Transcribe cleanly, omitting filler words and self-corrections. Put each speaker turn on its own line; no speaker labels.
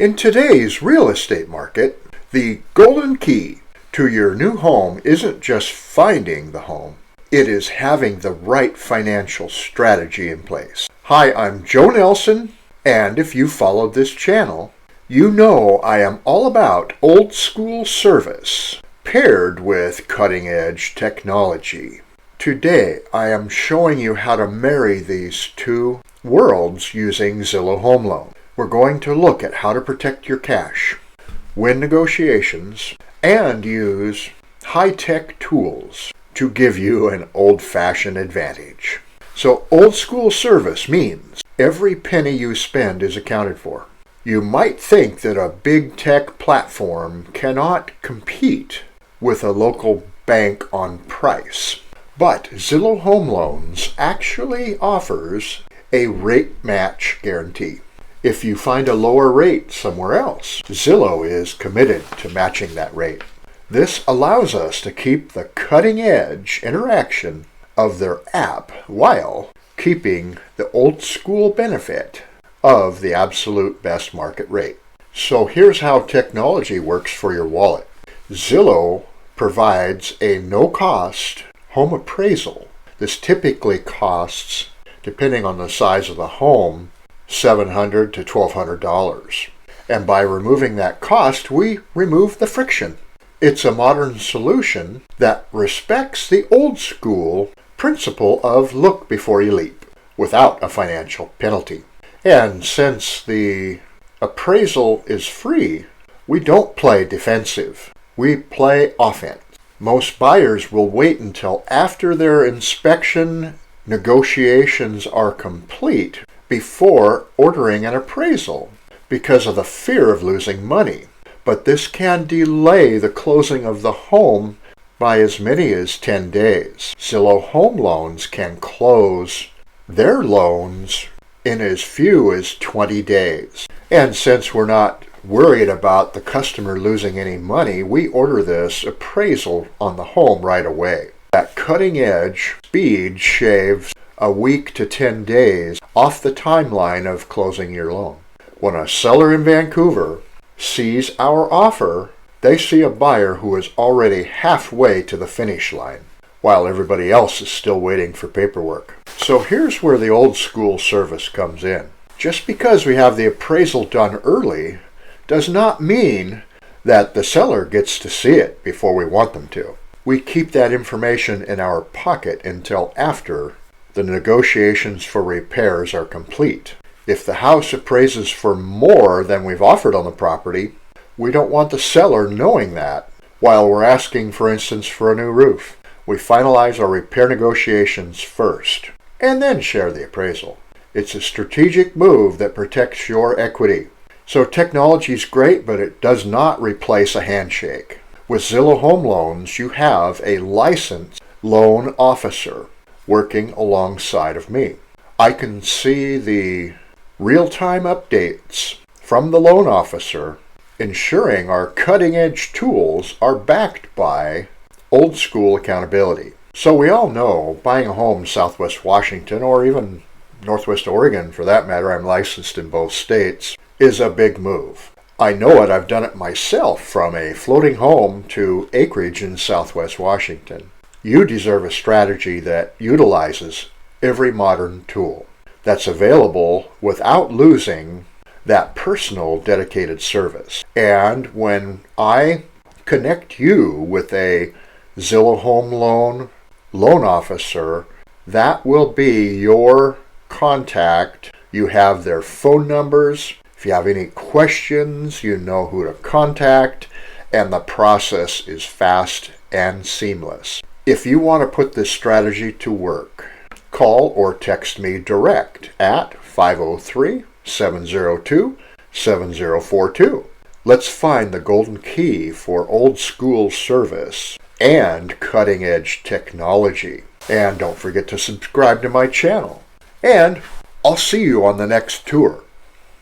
In today's real estate market, the golden key to your new home isn't just finding the home, it is having the right financial strategy in place. Hi, I'm Joe Nelson, and if you followed this channel, you know I am all about old school service paired with cutting edge technology. Today, I am showing you how to marry these two worlds using Zillow Home Loans. We're going to look at how to protect your cash, win negotiations, and use high-tech tools to give you an old-fashioned advantage. So old school service means every penny you spend is accounted for. You might think that a big tech platform cannot compete with a local bank on price, but Zillow Home Loans actually offers a rate match guarantee. If you find a lower rate somewhere else, Zillow is committed to matching that rate. This allows us to keep the cutting-edge interaction of their app while keeping the old-school benefit of the absolute best market rate. So here's how technology works for your wallet. Zillow provides a no-cost home appraisal. This typically costs, depending on the size of the home, $700 to $1,200. And by removing that cost, we remove the friction. It's a modern solution that respects the old school principle of look before you leap without a financial penalty. And since the appraisal is free, we don't play defensive. We play offense. Most buyers will wait until after their inspection negotiations are complete before ordering an appraisal because of the fear of losing money. But this can delay the closing of the home by as many as 10 days. Zillow Home Loans can close their loans in as few as 20 days. And since we're not worried about the customer losing any money, we order this appraisal on the home right away. That cutting edge speed shaves a week to 10 days off the timeline of closing your loan. When a seller in Vancouver sees our offer, they see a buyer who is already halfway to the finish line, while everybody else is still waiting for paperwork. So here's where the old school service comes in. Just because we have the appraisal done early does not mean that the seller gets to see it before we want them to. We keep that information in our pocket until after the negotiations for repairs are complete. If the house appraises for more than we've offered on the property, we don't want the seller knowing that while we're asking, for instance, for a new roof. We finalize our repair negotiations first and then share the appraisal. It's a strategic move that protects your equity. So technology is great, but it does not replace a handshake. With Zillow Home Loans, you have a licensed loan officer working alongside of me. I can see the real-time updates from the loan officer, ensuring our cutting-edge tools are backed by old-school accountability. So we all know buying a home in Southwest Washington, or even Northwest Oregon for that matter, I'm licensed in both states, is a big move. I know it, I've done it myself, from a floating home to acreage in Southwest Washington. You deserve a strategy that utilizes every modern tool that's available without losing that personal dedicated service. And when I connect you with a Zillow Home loan officer, that will be your contact. You have their phone numbers. If you have any questions, you know who to contact, and the process is fast and seamless. If you want to put this strategy to work, call or text me direct at 503-702-7042. Let's find the golden key for old school service and cutting edge technology. And don't forget to subscribe to my channel. And I'll see you on the next tour.